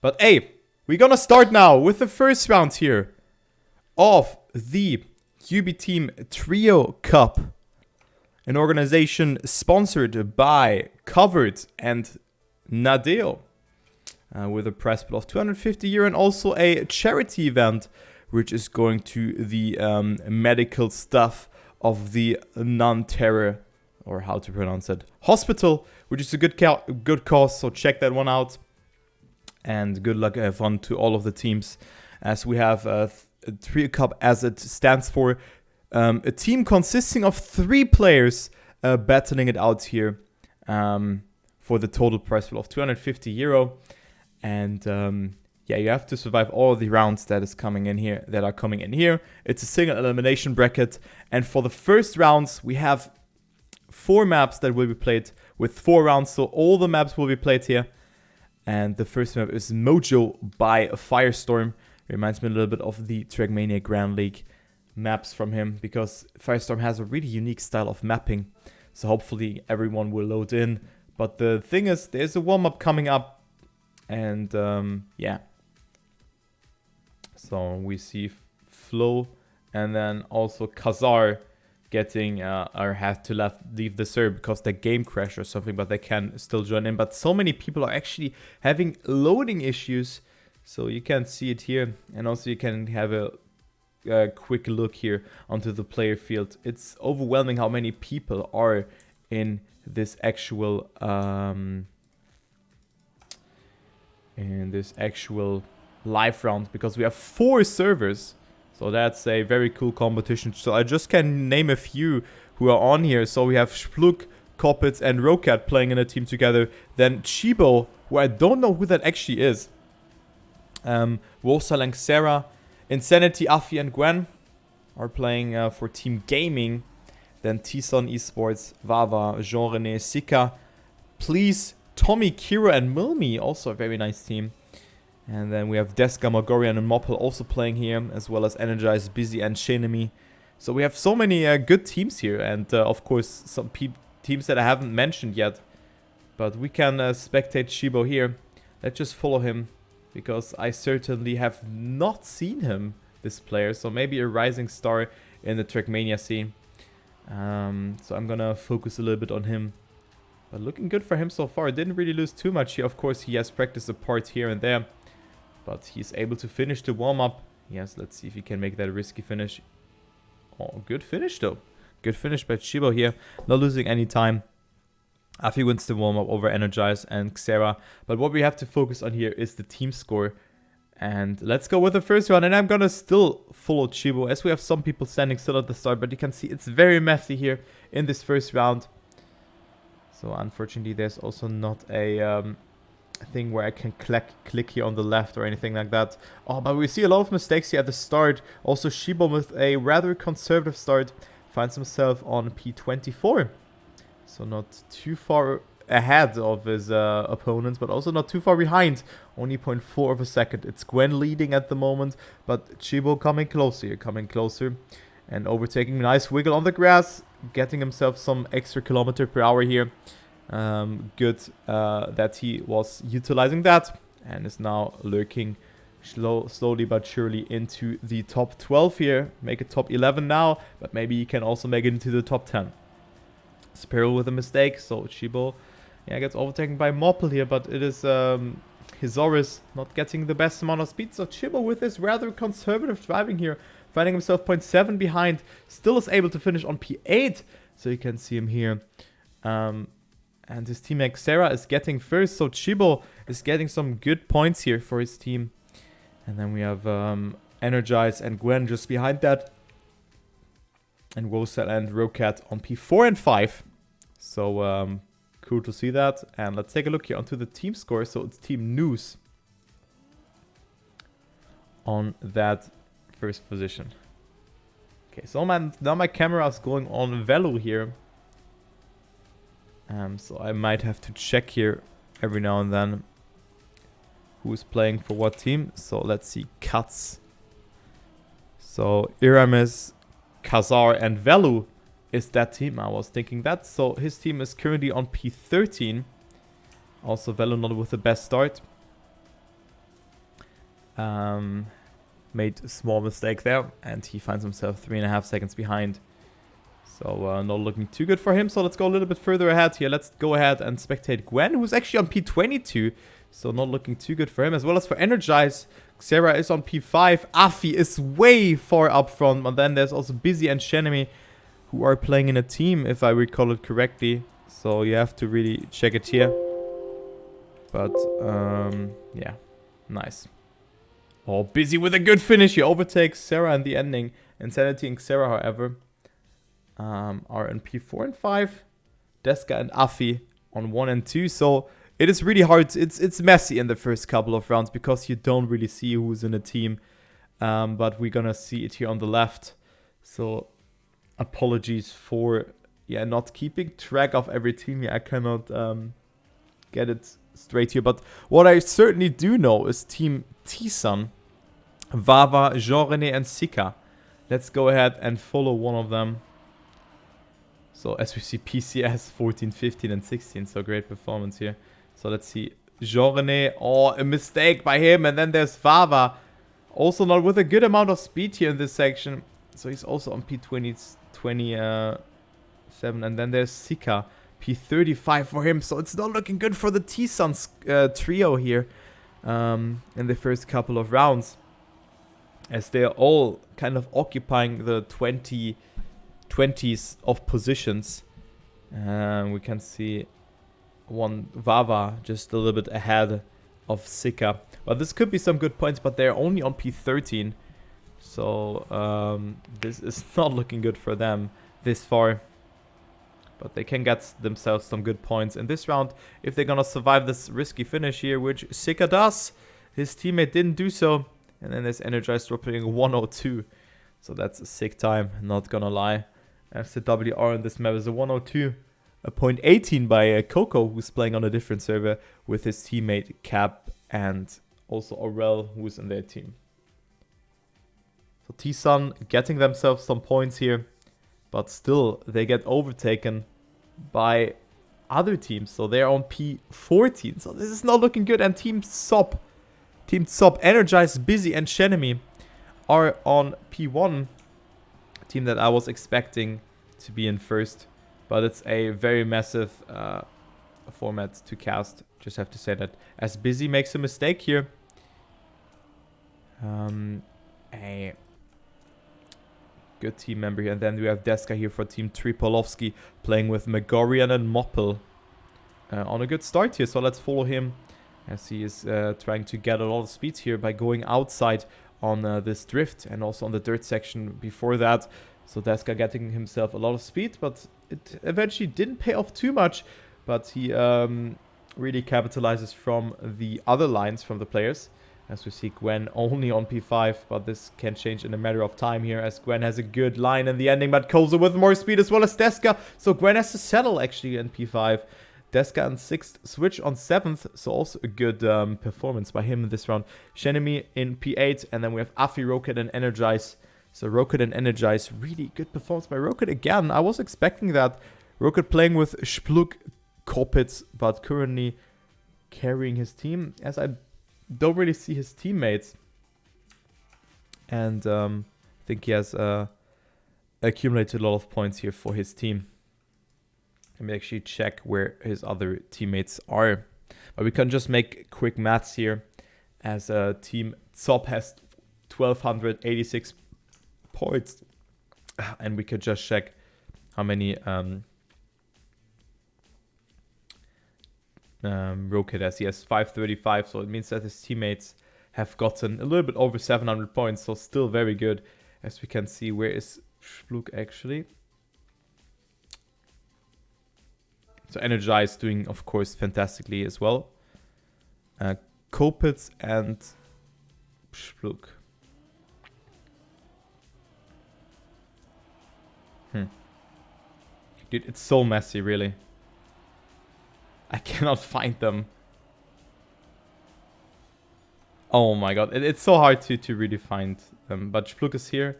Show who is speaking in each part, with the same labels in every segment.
Speaker 1: But hey, we're gonna start now with the first round here of the Ubiteam Trio Cup, an organization sponsored by Covered and Nadeo, with a prize pool of €250 and also a charity event, which is going to the medical stuff of the non-terror, or how to pronounce it, hospital, which is a good cause, so check that one out. And good luck, have fun to all of the teams, as we have a Trio Cup, as it stands for, a team consisting of 3 players battling it out here for the total prize pool of €250. And yeah, you have to survive all of the rounds that are coming in here. It's a single elimination bracket, and for the first rounds we have 4 maps that will be played with 4 rounds, so all the maps will be played here. And the first map is Mojo by Firestorm. Reminds me a little bit of the Trackmania Grand League maps from him, because Firestorm has a really unique style of mapping. So hopefully everyone will load in. But the thing is, there's a warm-up coming up. And yeah. So we see Flo and then also Kazar getting or have to leave the server because their game crashed or something, but they can still join in. But so many people are actually having loading issues, so you can see it here, and also you can have a quick look here onto the player field. It's overwhelming how many people are in this actual live round, because we have 4 servers. So that's a very cool competition. So I just can name a few who are on here. So we have Spluk, Koppitz, and Rokat playing in a team together. Then Chibo, who I don't know who that actually is. Wosalang, Sarah, Insanity, Afi, and Gwen are playing for Team Gaming. Then Tison Esports, Vava, Jean-René, Sika, Please, Tommy, Kira, and Milmi, also a very nice team. And then we have Deska, Mogorian, and Moppel also playing here, as well as Energize, Busy, and Shenemy. So we have so many good teams here, and of course some teams that I haven't mentioned yet. But we can spectate Shibo here. Let's just follow him, because I certainly have not seen him, this player. So maybe a rising star in the Trackmania scene. So I'm gonna focus a little bit on him. But looking good for him so far. Didn't really lose too much here. Of course, he has practiced a part here and there, but he's able to finish the warm-up. Yes, let's see if he can make that a risky finish. Oh, good finish though. Good finish by Chibo here. Not losing any time. Afi wins the warm-up over Energize and Xera. But what we have to focus on here is the team score. And let's go with the first round. And I'm gonna still follow Chibo, as we have some people standing still at the start. But you can see it's very messy here in this first round. So unfortunately, there's also not a thing where I can click here on the left or anything like that. Oh, but we see a lot of mistakes here at the start. Also, Shibo with a rather conservative start finds himself on P24. So not too far ahead of his opponents, but also not too far behind. Only 0.4 of a second. It's Gwen leading at the moment, but Shibo coming closer and overtaking. Nice wiggle on the grass, getting himself some extra kilometer per hour here. Good that he was utilizing that, and is now lurking slowly but surely into the top 12 here. Make it top 11 now, but maybe he can also make it into the top 10. Spiral with a mistake, so Chibo gets overtaken by Moppel here, but it is Hizoris not getting the best amount of speed. So Chibo, with his rather conservative driving here, finding himself 0.7 behind, still is able to finish on P8. So you can see him here. And his teammate Sarah is getting first, so Chibo is getting some good points here for his team. And then we have Energize and Gwen just behind that. And Rosal and Rokat on P4 and 5. So cool to see that. And let's take a look here onto the team score. So it's Team News on that first position. Okay, so now my camera is going on Velo here. So I might have to check here every now and then who's playing for what team. So let's see, Cuts. So Iramis, Kazar, and Velu is that team. I was thinking that. So his team is currently on P13. Also Velu not with the best start. made a small mistake there, and he finds himself 3.5 seconds behind. So not looking too good for him. So let's go a little bit further ahead here. Let's go ahead and spectate Gwen, who's actually on P22. So not looking too good for him. As well as for Energize, Xera is on P5. Afi is way far up front. But then there's also Busy and Shenemy, who are playing in a team, if I recall it correctly. So you have to really check it here. But, yeah, nice. Oh, Busy with a good finish. He overtakes Sarah in the ending. Insanity and Xera, however, are in P4 and 5. Deska and Afi on 1 and 2. So it is really hard. It's messy in the first couple of rounds because you don't really see who's in a team. But we're going to see it here on the left. So apologies for not keeping track of every team here. I cannot get it straight here. But what I certainly do know is Team T-Sun, Vava, Jean-René, and Sika. Let's go ahead and follow one of them. So as we see, PCS 14, 15, and 16. So great performance here. So let's see. Jean-René. Oh, a mistake by him. And then there's Vava. Also not with a good amount of speed here in this section. So he's also on P20, 27. And then there's Sika. P35 for him. So it's not looking good for the T-Suns trio here in the first couple of rounds, as they're all kind of occupying the 20s of positions. We can see one Vava just a little bit ahead of Sika. Well, this could be some good points, but they're only on P13. So this is not looking good for them this far. But they can get themselves some good points in this round if they're going to survive this risky finish here, which Sika does. His teammate didn't do so. And then there's Energized dropping 102. So that's a sick time, not going to lie. FCWR in this map is a 102. A point 18 by Coco, who's playing on a different server with his teammate Cap and also Aurel, who's in their team. So T-Sun getting themselves some points here. But still, they get overtaken by other teams. So they're on P14. So this is not looking good. And Team Sop, Energized, Busy, and Shenemy are on P1. Team that I was expecting to be in first. But it's a very massive format to cast. Just have to say that. As Busy makes a mistake here. A good team member here. And then we have Deska here for Team Tripolovsky playing with Megorian and Moppel on a good start here. So let's follow him as he is trying to get a lot of speed here by going outside on this drift and also on the dirt section before that. So Deska getting himself a lot of speed, but it eventually didn't pay off too much. But he really capitalizes from the other lines from the players. As we see Gwen only on P5, but this can change in a matter of time here as Gwen has a good line in the ending, but Koza with more speed as well as Deska. So Gwen has to settle actually in P5. Deska in 6th, Switch on 7th, so also a good performance by him in this round. Shenemy in P8, and then we have Afi, Rocket, and Energize. So Rocket and Energize, really good performance by Rocket again. I was expecting that. Rocket playing with Spluk, Kopitz, but currently carrying his team, as I don't really see his teammates. And I think he has accumulated a lot of points here for his team. Let me actually check where his other teammates are. But we can just make quick maths here. As Team Zop has 1,286 points. And we could just check how many Rocket has. He has 535, so it means that his teammates have gotten a little bit over 700 points, so still very good. As we can see, where is Spluk actually? So Energize doing, of course, fantastically as well. Kopitz and Spluk. Dude, it's so messy, really. I cannot find them. Oh my god, it's so hard to really find them. But Spluk is here.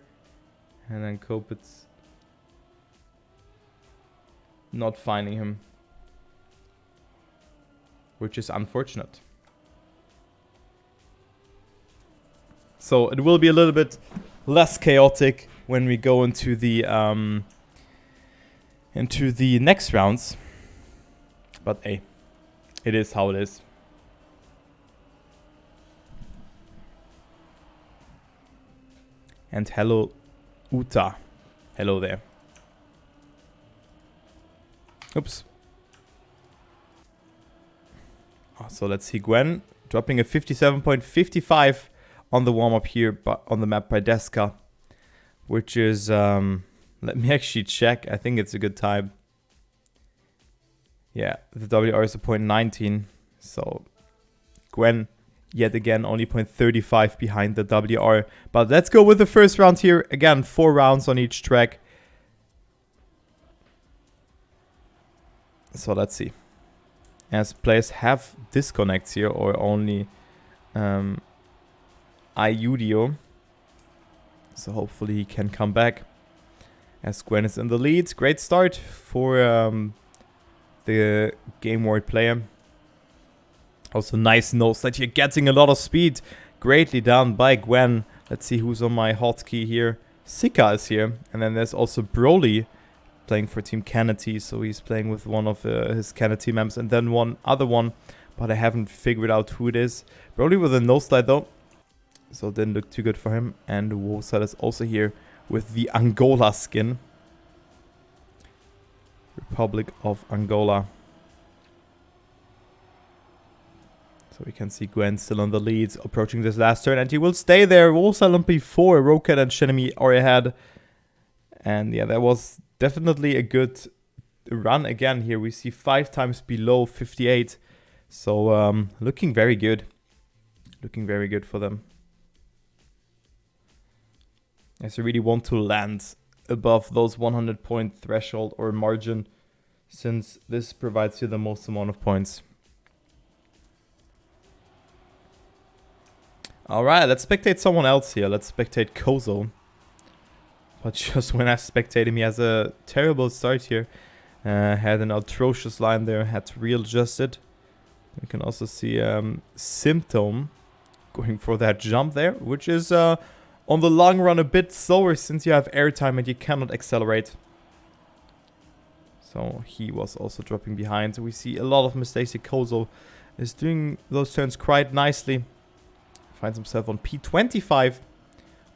Speaker 1: And then Kopitz. Not finding him. Which is unfortunate. So it will be a little bit less chaotic when we go into the next rounds. But hey, it is how it is. And hello, Uta. Hello there. Oops. So let's see, Gwen dropping a 57.55 on the warm-up here but on the map by Deska, which is, let me actually check. I think it's a good time. Yeah, the WR is a 0.19. So Gwen, yet again, only 0.35 behind the WR. But let's go with the first round here. Again, 4 rounds on each track. So let's see. As players have disconnects here, or only Iudio. So hopefully he can come back. As Gwen is in the lead. Great start for the game ward player. Also nice nose that you're getting a lot of speed. Greatly done by Gwen. Let's see who's on my hotkey here. Sika is here. And then there's also Broly playing for Team Kennedy, so he's playing with one of his Kennedy members, and then one other one, but I haven't figured out who it is. Broly with a nosedive though, so it didn't look too good for him. And Wosal is also here with the Angola skin. Republic of Angola. So we can see Gwen still on the lead, approaching this last turn, and he will stay there. Wosal on P4, Rocket and Shinami are ahead. And yeah, that was definitely a good run again here. We see 5 times below 58. So looking very good. Looking very good for them. As you really want to land above those 100 point threshold or margin, since this provides you the most amount of points. Alright, let's spectate someone else here. Let's spectate Kozo. But just when I spectate him, he has a terrible start here. Had an atrocious line there, had to readjust it. We can also see Symptom going for that jump there, which is on the long run a bit slower since you have airtime and you cannot accelerate. So he was also dropping behind. We see a lot of mistakes. Kozo is doing those turns quite nicely. Finds himself on P25.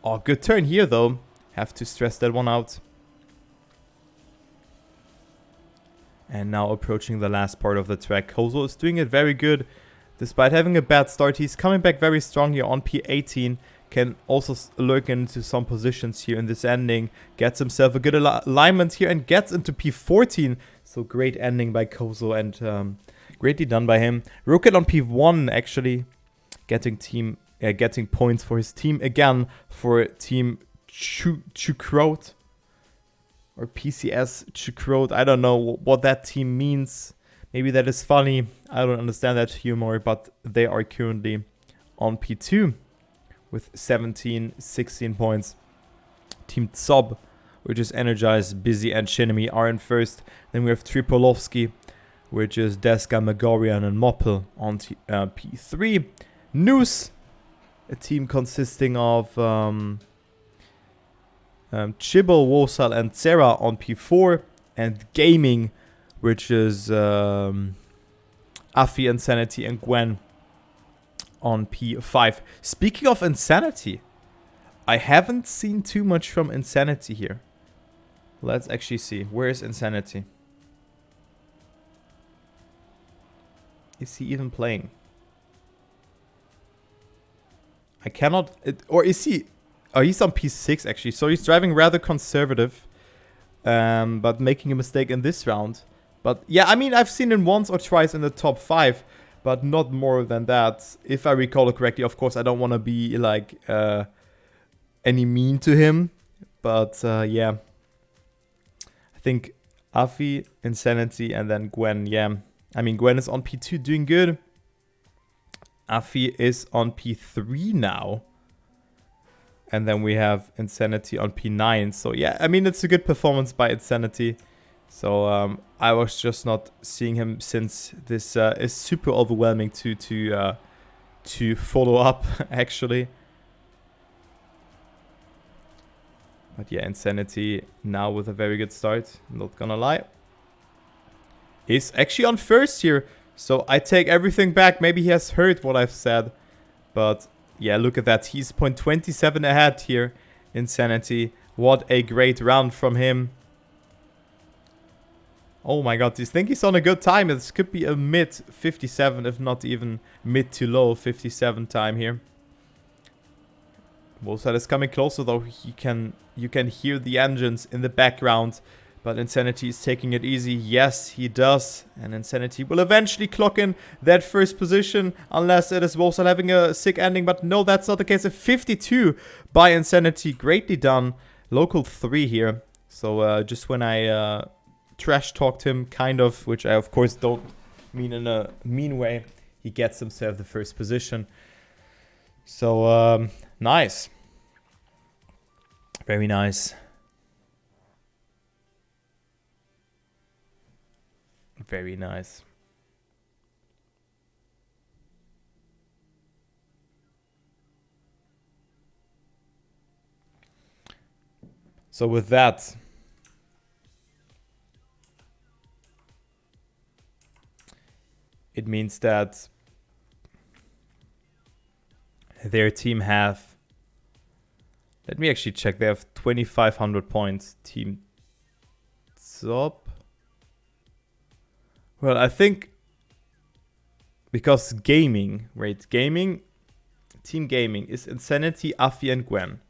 Speaker 1: Oh, good turn here though. Have to stress that one out. And now approaching the last part of the track. Kozo is doing it very good. Despite having a bad start, he's coming back very strong here on P18. Can also lurk into some positions here in this ending. Gets himself a good alignment here and gets into P14. So great ending by Kozo and greatly done by him. Rocket on P1 actually. Getting points for his team again for Team Chukrot or PCS Chukrot. I don't know what that team means. Maybe that is funny. I don't understand that humor, but they are currently on P2 with 16 points. Team Tsob, which is Energized, Busy, and Shinami, are in first. Then we have Tripolovsky, which is Deska, Megorian, and Moppel on P3. Noose, a team consisting of Chibble, Wosal, and Sarah on P4. And Gaming, which is Afi, Insanity, and Gwen on P5. Speaking of Insanity, I haven't seen too much from Insanity here. Let's actually see. Where is Insanity? Is he even playing? I cannot... or is he... Oh, he's on P6 actually. So he's driving rather conservative. But making a mistake in this round. But yeah, I mean, I've seen him once or twice in the top 5. But not more than that. If I recall it correctly, of course, I don't want to be like any mean to him. But yeah. I think Afi, Insanity, and then Gwen. Yeah. I mean, Gwen is on P2 doing good. Afi is on P3 now. And then we have Insanity on P9. So yeah, I mean, it's a good performance by Insanity. So I was just not seeing him since this is super overwhelming to follow up, actually. But yeah, Insanity now with a very good start. Not gonna lie. He's actually on first here. So I take everything back. Maybe he has heard what I've said. But yeah, look at that. He's 0.27 ahead here. Insanity. What a great round from him. Oh my god, do you think he's on a good time? This could be a mid 57, if not even mid to low 57 time here. Wolfside is coming closer though. You can hear the engines in the background. But Insanity is taking it easy. Yes, he does. And Insanity will eventually clock in that first position. Unless it is Wolfside having a sick ending. But no, that's not the case. A 52 by Insanity. Greatly done. Local 3 here. So just when I trash talked him, kind of. Which I, of course, don't mean in a mean way. He gets himself the first position. So, nice. Very nice. Very nice. So with that, it means that their team have, let me actually check, they have 2,500 points. Team top. Well, I think because gaming, Team Gaming is Insanity, Afi, and Gwen,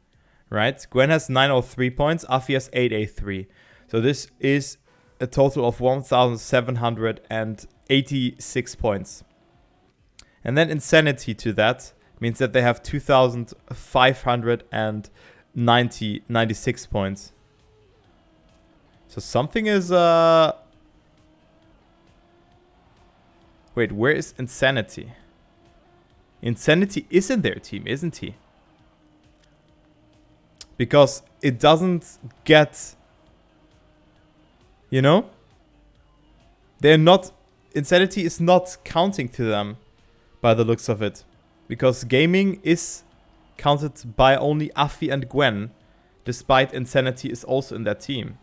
Speaker 1: right? Gwen has 903 points, Afi has 883. So this is a total of 1,786 points. And then Insanity to that means that they have 2,596 points. So something is wait, where is Insanity? Insanity is in their team, isn't he? Because it doesn't get... You know? They're not... Insanity is not counting to them by the looks of it. Because gaming is counted by only Afi and Gwen. Despite Insanity is also in that team.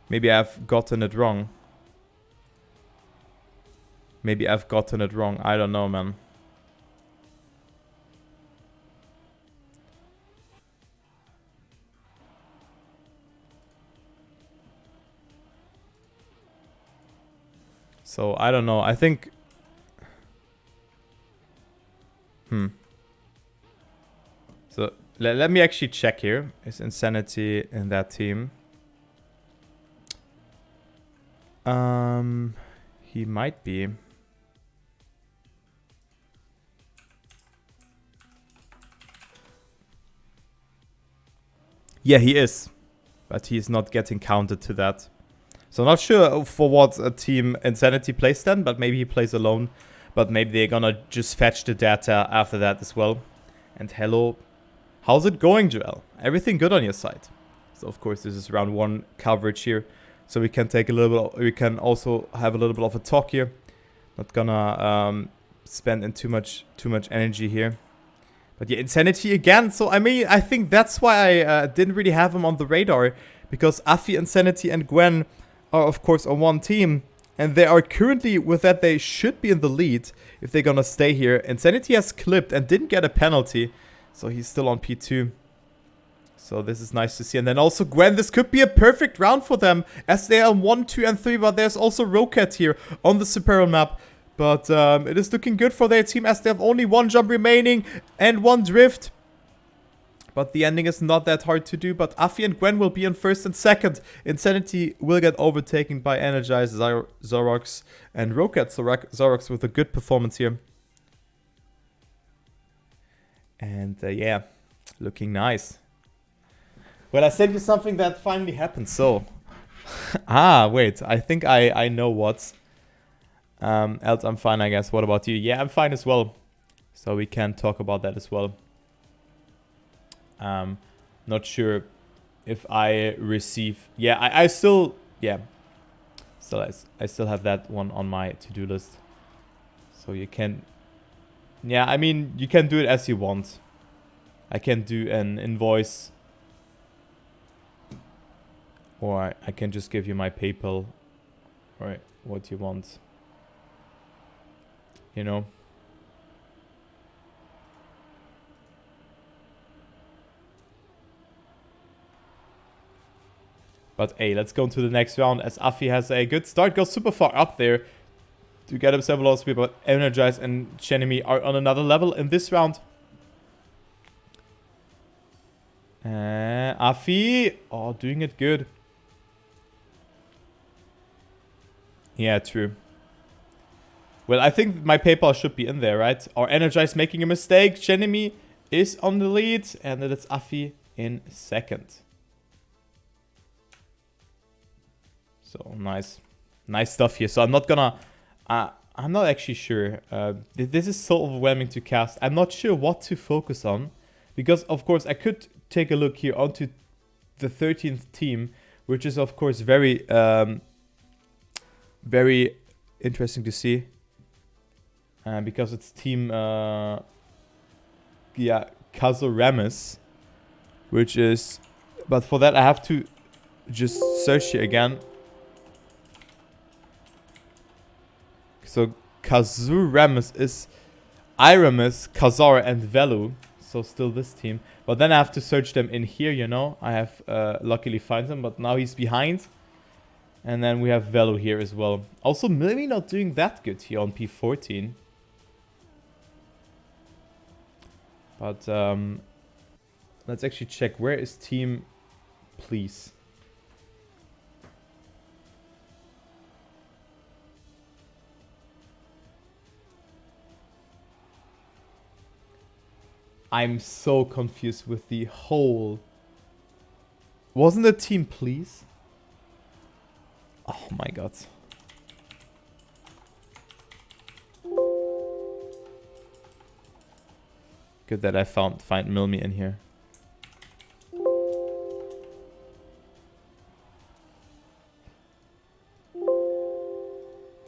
Speaker 1: Maybe I've gotten it wrong. I don't know, man. So, I don't know. I think... So, let me actually check here. Is Insanity in that team? He might be. Yeah, he is. But he is not getting counted to that. So not sure for what a team Insanity plays then, but maybe he plays alone. But maybe they're gonna just fetch the data after that as well. And hello. How's it going, Joel? Everything good on your side? So of course this is round 1 coverage here. So we can take a little bit, we can also have a little bit of a talk here. Not gonna spend in too much energy here. But yeah, Insanity again. So I mean, I think that's why I didn't really have him on the radar. Because Afi, Insanity, and Gwen are of course on one team. And they are currently, with that, they should be in the lead if they're gonna stay here. Insanity has clipped and didn't get a penalty. So he's still on P2. So this is nice to see. And then also Gwen, this could be a perfect round for them. As they are 1, 2, and 3. But there's also Rocket here on the Superon map. But it is looking good for their team as they have only 1 jump remaining and 1 drift. But the ending is not that hard to do. But Afi and Gwen will be in first and second. Insanity will get overtaken by Energize, Zorox, and Rocket. So Zorox with a good performance here. And yeah, looking nice. Well, I sent you something that finally happened. So, wait, I think I know what. Else I'm fine, I guess. What about you? Yeah, I'm fine as well. So we can talk about that as well. Not sure if I receive... Yeah, I still... Yeah. So I still have that one on my to-do list. So you can... Yeah, I mean, you can do it as you want. I can do an invoice Or I can just give you my PayPal. Or what you want. You know? But hey, let's go into the next round as Afi has a good start. Goes super far up there to get himself a lot of speed. But Energize and Chenemy are on another level in this round. Afi, oh, doing it good. Yeah, true. Well, I think my PayPal should be in there, right? Or Energize making a mistake. Chenemy is on the lead. And then it's Afi in second. So, nice. Nice stuff here. So, I'm not gonna... I'm not actually sure. This is so overwhelming to cast. I'm not sure what to focus on. Because, of course, I could take a look here onto the 13th team. Which is, of course, very... very interesting to see. Because it's team... yeah, Kazoramis. Which is... But for that, I have to just search here again. So Kazoramis is Iramis, Kazar, and Velu. So still this team. But then I have to search them in here, you know. I have luckily find them, but now he's behind. And then we have Velu here as well. Also, maybe not doing that good here on P14. But let's actually check. Where is team Please? I'm so confused with the whole... Wasn't the team Please? Oh my god. Good that I find Milmi in here.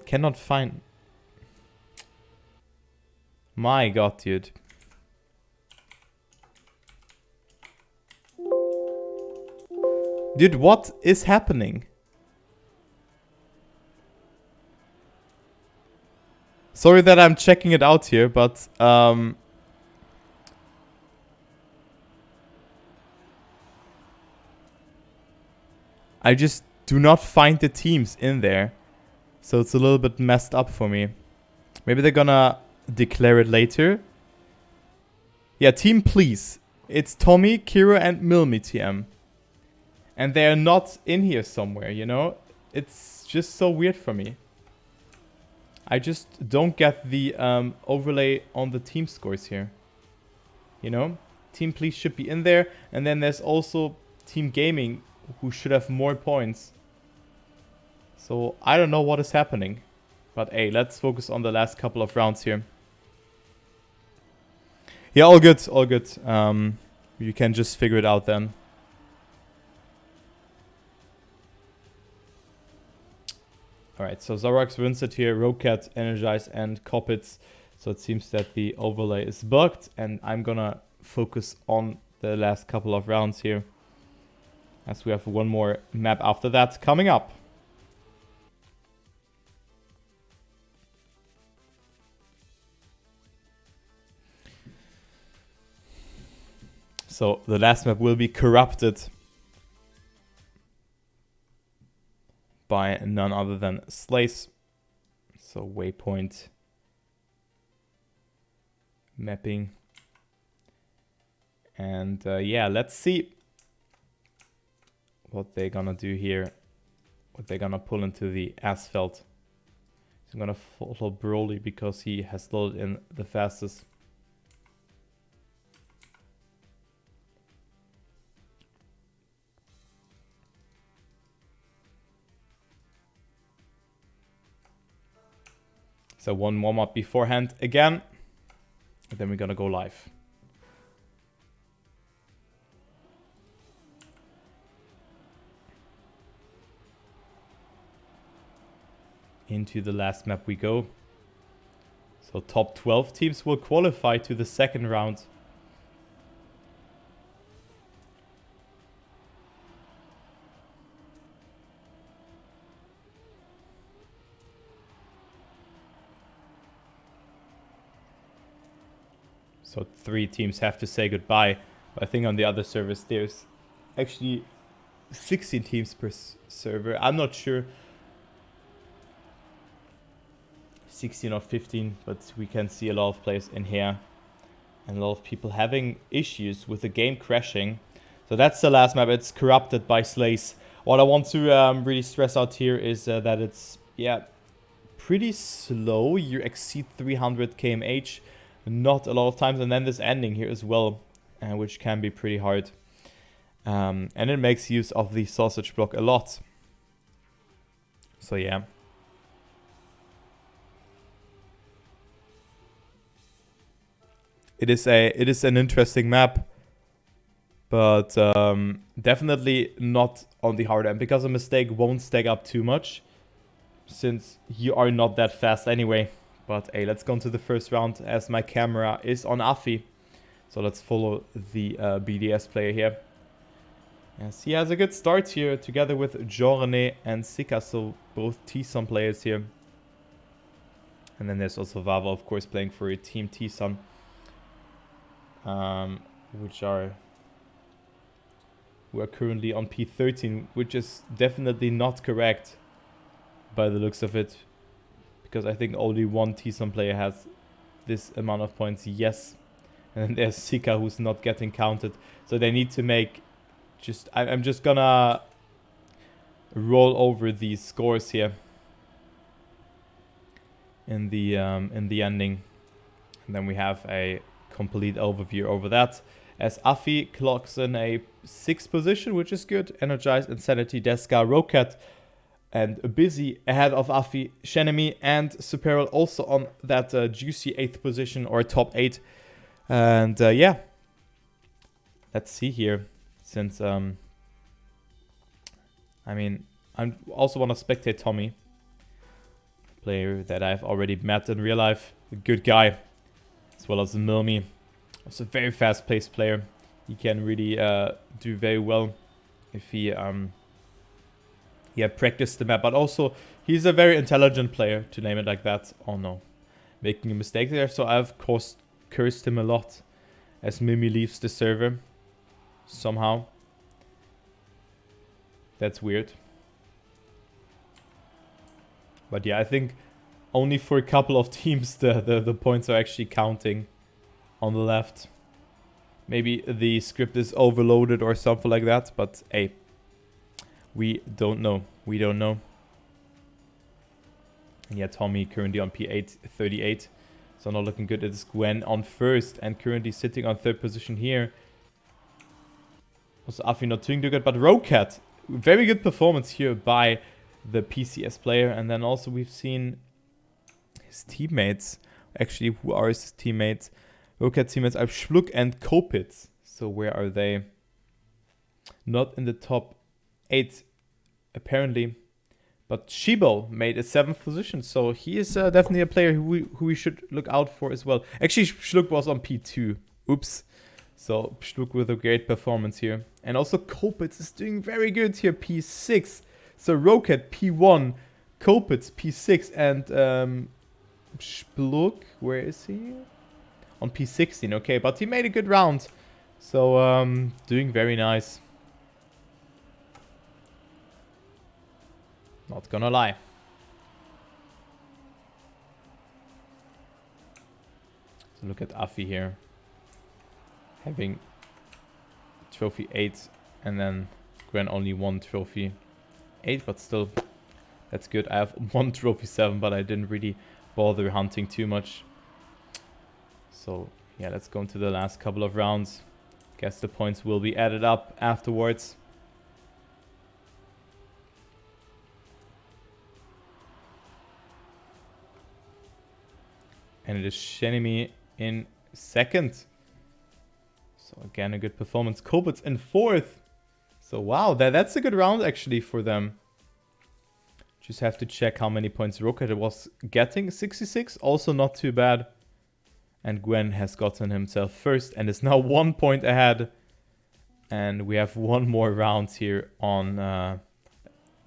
Speaker 1: Cannot find... My god, dude. Dude, what is happening? Sorry that I'm checking it out here, but I just do not find the teams in there. So it's a little bit messed up for me. Maybe they're gonna declare it later. Yeah, team Please. It's Tommy, Kira, and Milmi TM. And they're not in here somewhere, you know? It's just so weird for me. I just don't get the overlay on the team scores here. You know? Team Please should be in there. And then there's also Team Gaming, who should have more points. So, I don't know what is happening. But hey, let's focus on the last couple of rounds here. Yeah, all good, all good. You can just figure it out then. Alright, so Zorax wins it here, Rocat, Energize, and Coppets. So it seems that the overlay is bugged, and I'm gonna focus on the last couple of rounds here, as we have one more map after that coming up. So the last map will be Corrupted by none other than Slace. So waypoint mapping. And yeah, let's see what they're gonna do here. What they're gonna pull into the asphalt. I'm gonna follow Broly because he has loaded in the fastest. So one warm-up beforehand again. And then we're gonna go live. Into the last map we go. So top 12 teams will qualify to the second round. So 3 teams have to say goodbye. But I think on the other servers there's actually 16 teams per server. I'm not sure. 16 or 15, but we can see a lot of players in here. And a lot of people having issues with the game crashing. So that's the last map. It's corrupted by Slays. What I want to really stress out here is that it's, pretty slow. You exceed 300 kmh not a lot of times. And then this ending here as well, which can be pretty hard. And it makes use of the sausage block a lot. So yeah. It is an interesting map, but definitely not on the hard end, because a mistake won't stack up too much, since you are not that fast anyway. But hey, let's go into the first round as my camera is on Afi. So let's follow the BDS player here. Yes, he has a good start here together with Jean-René and Sika, so both T-Sun players here. And then there's also Vava, of course, playing for a team T-Sun. Who are currently on P13, which is definitely not correct by the looks of it, because I think only one T-Sun player has this amount of points. Yes, and then there's Sika, who's not getting counted, so they need to make I'm just gonna roll over these scores here in the ending, and then we have a complete overview over that, as Afi clocks in a 6th position, which is good. Energized, Insanity, Deska, Rocket, and Busy ahead of Afi, Shenemy, and Superal also on that juicy 8th position, or top 8. And yeah, let's see here, since I also want to spectate Tommy, player that I've already met in real life, a good guy, as well as Milmi. Also a very fast-paced player. He can really do very well if he practiced the map. But also, he's a very intelligent player, to name it like that. Oh no, making a mistake there. So I've, of course, cursed him a lot as Mimi leaves the server somehow. That's weird. But yeah, I think only for a couple of teams the points are actually counting on the left. Maybe the script is overloaded or something like that, but hey, we don't know. We don't know. And yeah, Tommy currently on P8, 38. So not looking good. It's Gwen on 1st and currently sitting on 3rd position here. Also Afi not doing too good, but Rocat, very good performance here by the PCS player. And then also we've seen his teammates. Actually, who are his teammates? Rocat teammates are Schluck and Kopitz. So where are they? Not in the top 8, apparently. But Shibo made a 7th position. So he is definitely a player who we should look out for as well. Actually, Schluck was on P2. Oops. So Schluck with a great performance here. And also Kopitz is doing very good here. P6. So Rocat P1. Kopitz P6. And Schluck, where is he? On P16, okay, but he made a good round. So, doing very nice. Not gonna lie. So look at Afi here. Having trophy 8, and then Gwen only 1 trophy 8, but still, that's good. I have 1 trophy 7, but I didn't really bother hunting too much. So, yeah, let's go into the last couple of rounds. Guess the points will be added up afterwards. And it is Shenemy in 2nd. So, again, a good performance. Kopitz in 4th. So, wow, that's a good round, actually, for them. Just have to check how many points Rocket was getting. 66, also not too bad. And Gwen has gotten himself 1st and is now 1 point ahead. And we have 1 more round here on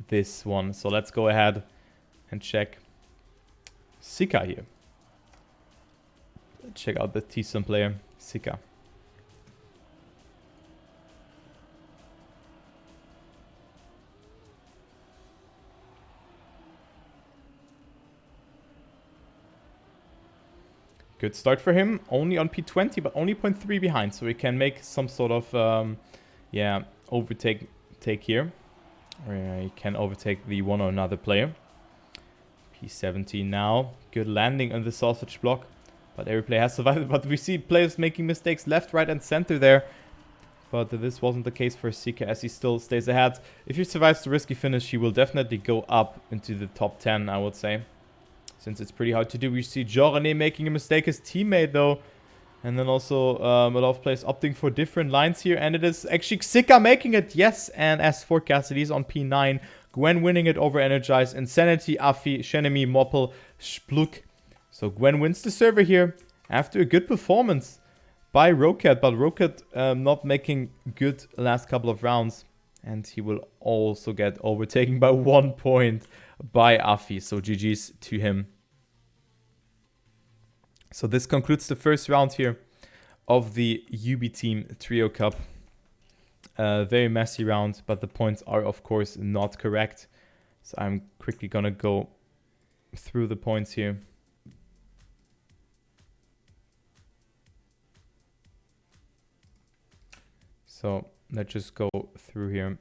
Speaker 1: this one. So let's go ahead and check Sika here. Check out the T-Sun player. Sika. Good start for him. Only on P20, but only 0.3 behind. So he can make some sort of, overtake here. Or he can overtake the one or another player. P17 now. Good landing on the sausage block. But every player has survived. But we see players making mistakes left, right, and center there. But this wasn't the case for Sika as he still stays ahead. If he survives the risky finish, he will definitely go up into the top 10, I would say. Since it's pretty hard to do. We see Jean-René making a mistake, his teammate though. And then also a lot of players opting for different lines here. And it is actually Sika making it, yes. And as forecasted, he's on P9. Gwen winning it over Energize, Insanity, Afi, Shenemi, Moppel, Spluk. So Gwen wins the server here after a good performance by Rocket. But Rocket not making good last couple of rounds. And he will also get overtaken by 1 point by Afi. So GG's to him. So this concludes the first round here of the Ubiteam Trio Cup. Very messy round, but the points are of course not correct. So I'm quickly gonna go through the points here. So let's just go through here.